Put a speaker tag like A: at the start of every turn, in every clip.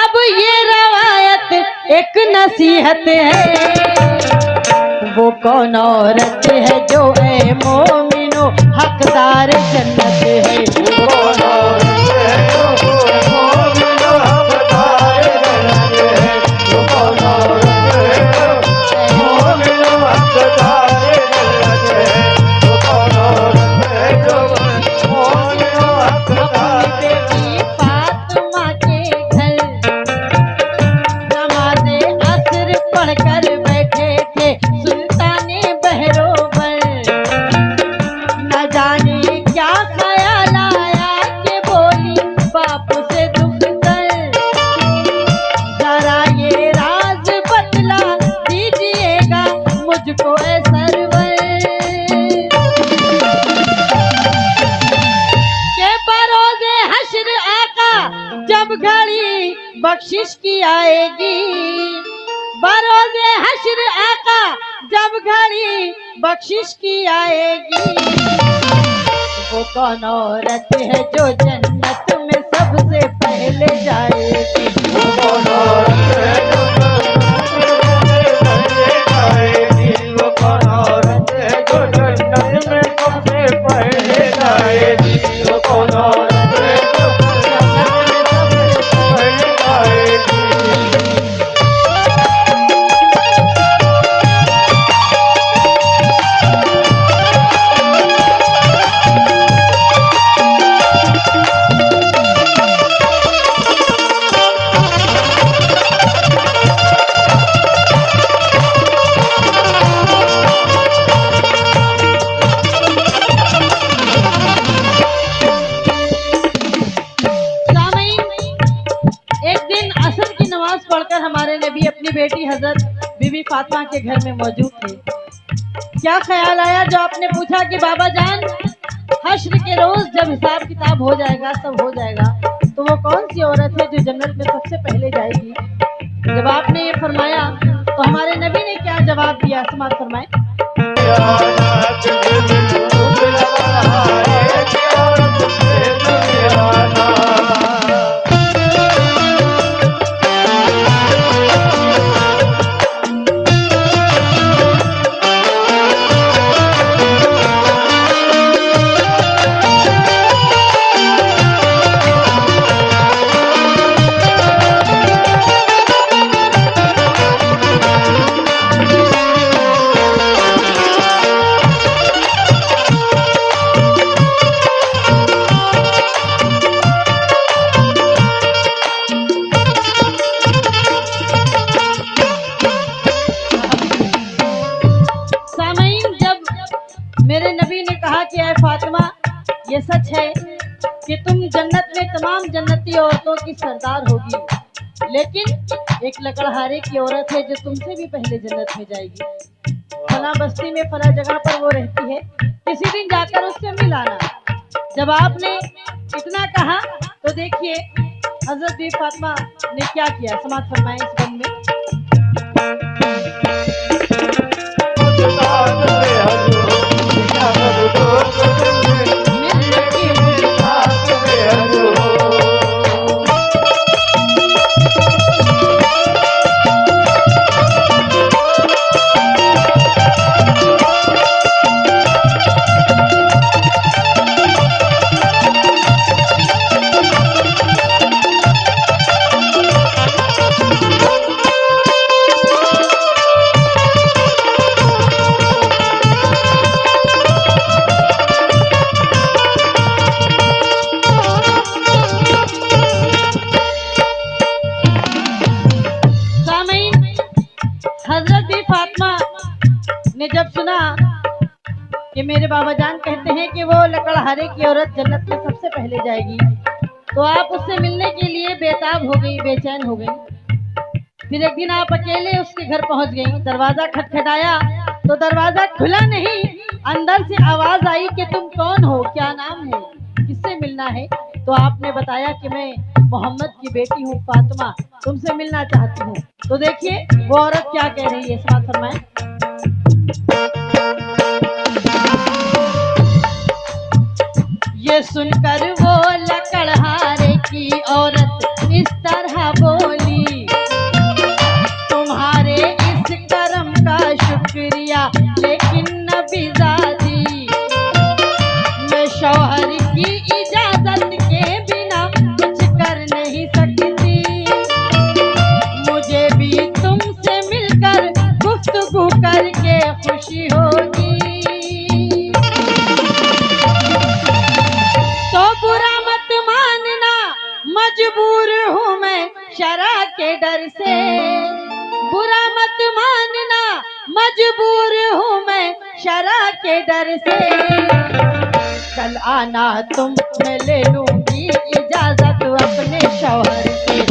A: अब ये रवायत एक नसीहत है, वो कौन औरत है जो ऐ मोमिनो हकदार जन्नत है। वो कौन औरत है जो मोमिनो हकदार जन्नत है। वो कौन औरत है जो मोमिनो हकदार जन्नत है। वो कौन औरत है जो मोमिनो हकदार। बेटी फातिमा के घर नमाज़े असर पढ़कर बैठे थे सुल्ताने बहरोबर। न जाने क्या ख्याल आया कि बोली बाप से दुख कर, जरा ये राज बतला दीजिएगा मुझको ऐ सरवर, के बरोज़े हश्र आका जब घड़ी बख्शिश की आएगी। बरोज़े हश्र आका जब घड़ी बख्शिश की आएगी। वो कौन औरत है जो जन्नत में सबसे पहले जाएगी। वो कौन औरत है जो जन्नत में सबसे पहले जाएगी। वो कौन औरत है जो जन्नत में सबसे पहले जाएगी। वो कौन औरत है जो जन्नत में सबसे पहले जाएगी। पढ़कर हमारे नबी अपनी बेटी हजरत बीबी फातिमा के घर में मौजूद थे। क्या ख्याल आया जो आपने पूछा कि बाबा जान हश्र के रोज जब हिसाब किताब हो जाएगा, सब हो जाएगा, तो वो कौन सी औरत है जो जन्नत में सबसे पहले जाएगी। जब आपने ये फरमाया तो हमारे नबी ने क्या जवाब दिया, समाअत फरमाए। मेरे नबी ने कहा कि ऐ फातिमा, ये सच है कि तुम जन्नत में तमाम जन्नती औरतों की सरदार होगी, लेकिन एक लकड़हारे की औरत है जो तुमसे भी पहले जन्नत में जाएगी। फला बस्ती में फला जगह पर वो रहती है, किसी दिन जाकर उससे मिल आना। जब आपने इतना कहा तो देखिए हजरत बीबी फातिमा ने क्या किया, समाअत फरमाएं इस बंद में। ने जब सुना कि मेरे बाबा जान कहते हैं कि वो लकड़हारे की औरत जन्नत में सबसे पहले जाएगी, तो आप उससे मिलने के लिए बेताब हो गई, बेचैन हो गई। फिर एक दिन आप अकेले उसके घर पहुंच गई। दरवाजा खटखटाया तो दरवाजा खुला नहीं, अंदर से आवाज आई कि तुम कौन हो, क्या नाम है, किससे मिलना है। तो आपने बताया कि मैं मोहम्मद की बेटी हूँ फातिमा, तुमसे मिलना चाहती हूँ। तो देखिए वो औरत क्या कह रही है, समाअत फरमाएं। ये सुनकर वो लकड़हारे की औरत इस तरह बोली, मजबूर हूँ मैं शरा के डर से, बुरा मत मानना मजबूर हूँ मैं शरा के डर से। कल आना तुम मैं ले लूंगी इजाजत अपने शौहर से।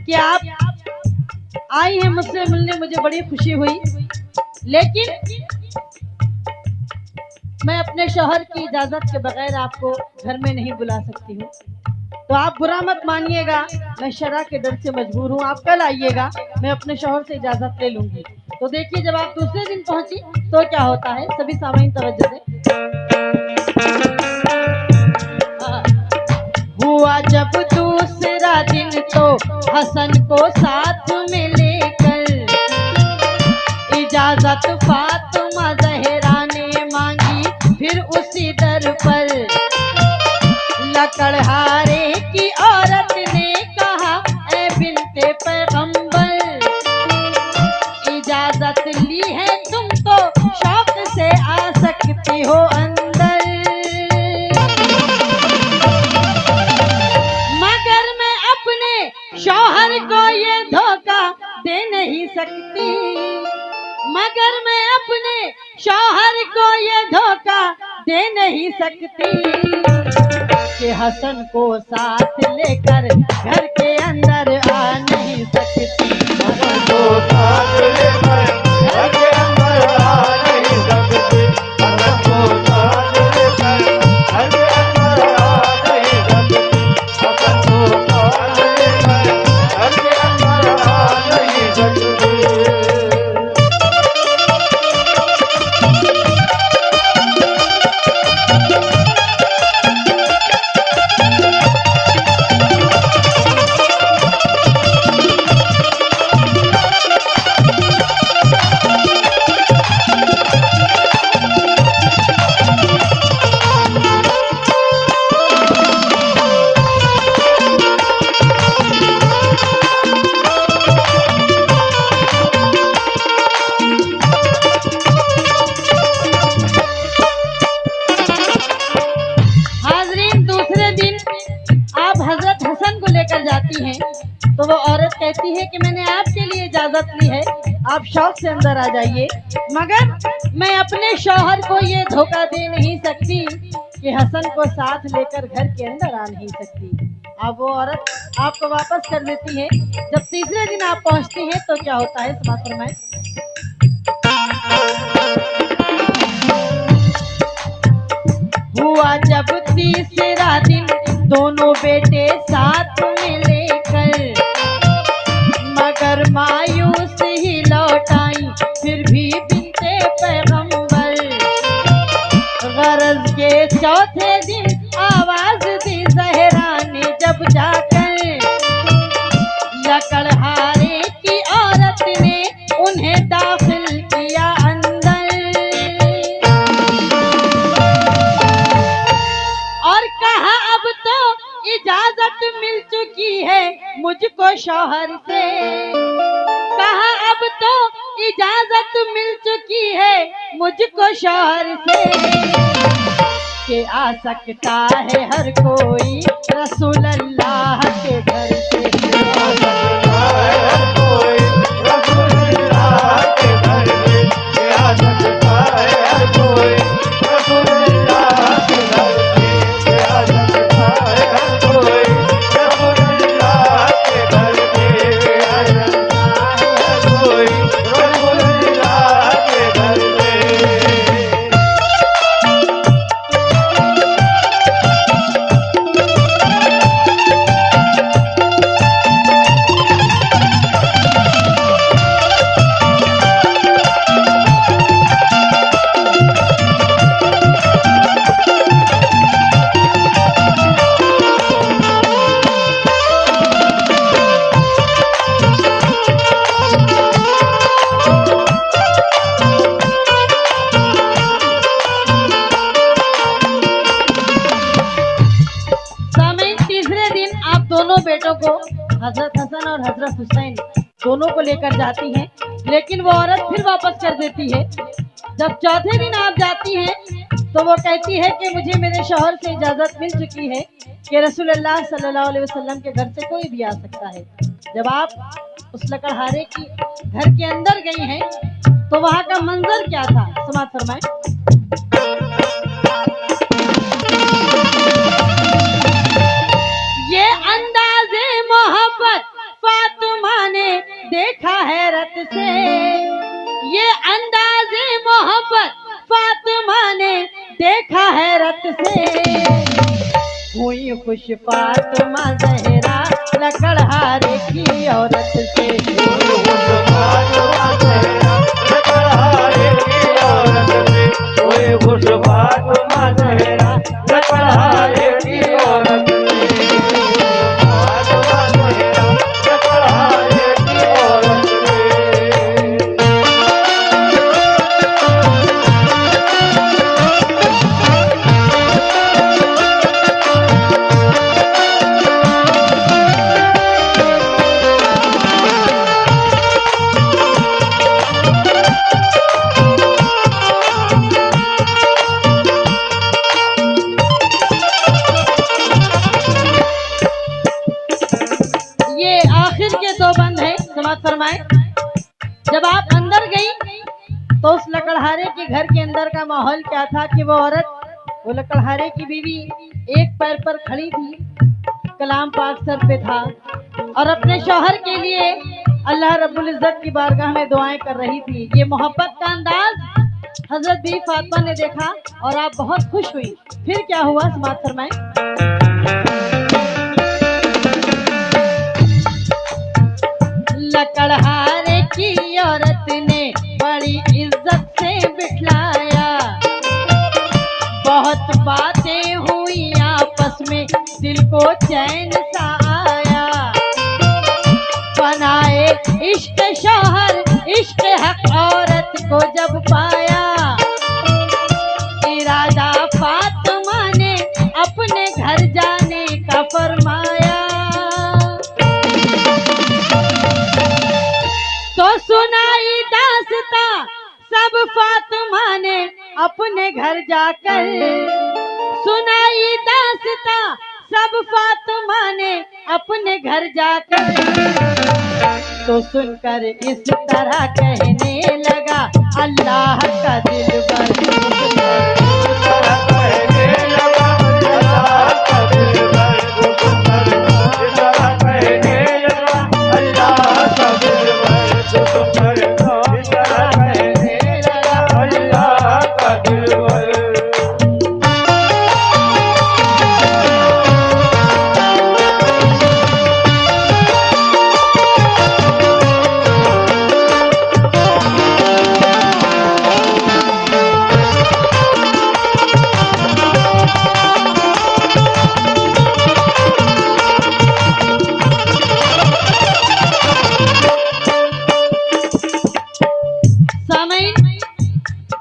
A: कि आप आई हैं मुझसे मिलने, मुझे बड़ी खुशी हुई, लेकिन मैं अपने शौहर की इजाजत के बगैर आपको घर में नहीं बुला सकती हूँ। तो आप बुरा मत मानिएगा, मैं शरा के डर से मजबूर हूँ। आप कल आइएगा, मैं अपने शौहर से इजाजत ले लूंगी। तो देखिए जब आप दूसरे दिन पहुंची तो क्या होता है, सभी सामईन तवज्जो से। हुआ जब दूसरा दिन तो हसन को साथ में लेकर इजाजत फातिमा ज़हरा ने मांगी, फिर उसी दर पर लकड़हारे की औरत ने कहा, ऐ बिन्ते पैगंबर इजाजत ली है तुम तो शौक से आ सकती हो अंदर, मगर मैं अपने शौहर को ये धोखा दे नहीं सकती, मगर मैं अपने शौहर को ये धोखा दे नहीं सकती कि हसन को साथ लेकर घर के अंदर आ नहीं सकती, हसन को साथ लेकर घर के अंदर आ नहीं सकती, हसन को साथ लेकर घर के अंदर आ नहीं सकती, हसन को साथ लेकर घर के अंदर आ नहीं सकती। जाती हैं तो वो औरत कहती है कि मैंने आपके लिए इजाजत ली है, आप शौक से अंदर आ जाइए, मगर मैं अपने शौहर को ये धोखा दे नहीं सकती कि हसन को साथ लेकर घर के अंदर आ नहीं सकती। अब वो औरत आपको वापस कर देती है। जब तीसरे दिन आप पहुंचती हैं तो क्या होता है, समाप्त फरमाएं। हुआ जब तीसरा दिन दोनों बेटे साथ में लेकर मगर मायूस ही लौट आई, फिर भी बिन्ते पैगंबर गरज के चौथे दिन आवाज दी ज़हरा ने जब जाकर लकड़हारे की औरत ने उन्हें दाखिल किया अंदर और कहा अब तो इजाजत मिल चुकी है मुझको शौहर से, कहा अब तो इजाजत मिल चुकी है मुझको शौहर से कि आ सकता है हर कोई रसूल अल्लाह के घर से, आ सकता है हर कोई रसूल अल्लाह के घर से, आ सकता है हर कोई रसूल अल्लाह के घर से, आ सकता है हर कोई रसूल अल्लाह के घर से, आ सकता है हर कोई को हजरत हसन और हजरत हुसैन दोनों को लेकर जाती हैं, लेकिन वो औरत फिर वापस कर देती है। जब चौथे दिन आप जाती हैं तो वो कहती है कि मुझे मेरे शौहर से इजाज़त मिल चुकी है कि रसूलुल्लाह सल्लल्लाहु अलैहि वसल्लम के घर से कोई भी आ सकता है। जब आप उस लकड़हारे की घर के अंदर गई हैं तो वहाँ का मंजर क्या था, समाअत फरमाएं। ये अंदाज़े मोहब्बत फातिमा ने देखा हैरत से, ये अंदाज़े मोहब्बत फातिमा ने देखा हैरत से। हुई खुश फातिमा ज़हरा लकड़हारे की औरत से, हुई खुश फातिमा ज़हरा लकड़हारे की औरत से, हुई खुश फातिमा ज़हरा लकड़हारे की औरत से। फरमाए। जब आप अंदर गई तो उस लकड़हारे के घर के अंदर का माहौल क्या था कि वो औरत, वो लकड़हारे की बीवी एक पैर पर खड़ी थी, कलाम पाक सर पे था और अपने शौहर के लिए अल्लाह रब्बुल इज्जत की बारगाह में दुआएं कर रही थी। ये मोहब्बत का अंदाज हजरत बीवी फातिमा ने देखा और आप बहुत खुश हुई। फिर क्या हुआ, समाअत फरमाएं। लकड़हारे की औरत ने बड़ी इज्जत से बिठलाया, बहुत बातें हुई आपस में, दिल को चैन सा आया। बनाए इश्क शौहर इश्क हक औरत को जब पाया, इरादा फातिमा ने अपने घर जाने का फरमाया। तो सुनाई दास्ता सब फातिमा ने अपने घर जाकर, सुनाई दास्ता सब फातिमा ने अपने घर जाकर। तो सुनकर इस तरह कहने लगा अल्लाह का दिलबर,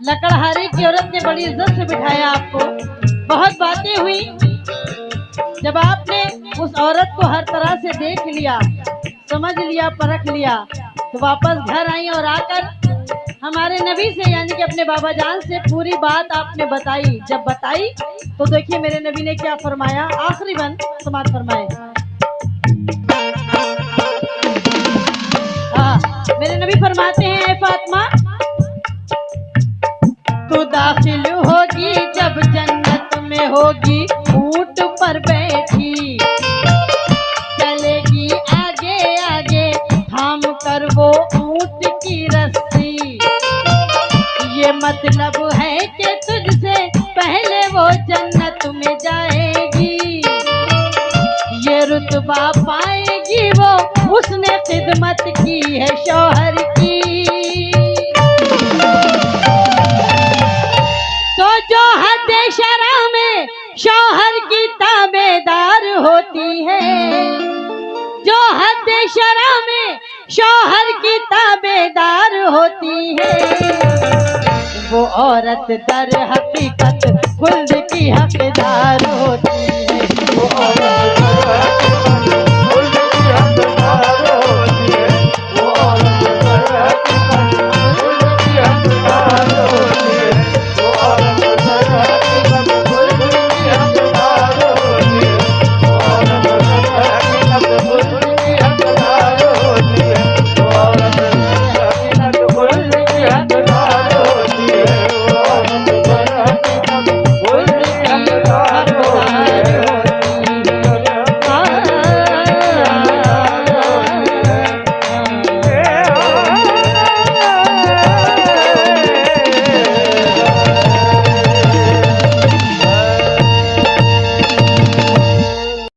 A: लकड़हारे की औरत ने बड़ी इज्जत से बिठाया आपको, बहुत बातें हुई। जब आपने उस औरत को हर तरह से देख लिया, समझ लिया, परख लिया, तो वापस घर आई और आकर हमारे नबी से यानी कि अपने बाबा जान से पूरी बात आपने बताई। जब बताई तो देखिए मेरे नबी ने क्या फरमाया, आखिरी बंद समाअत फरमाए। मेरे नबी फरमाते हैं, ऐ फातिमा तू दाखिल होगी जब जन्नत में होगी ऊंट पर बैठी, चलेगी आगे आगे थाम कर वो ऊंट की रस्सी। ये मतलब है कि तुझसे पहले वो जन्नत में जाएगी, ये रुतबा पाएगी वो उसने खिदमत की है शौहर की। तो जो हद शरा में शौहर की ताबेदार होती है, जो हद शरा में शौहर की ताबेदार होती है, वो औरत दर हकीकत खुल्द की हकदार होती है। वो औरत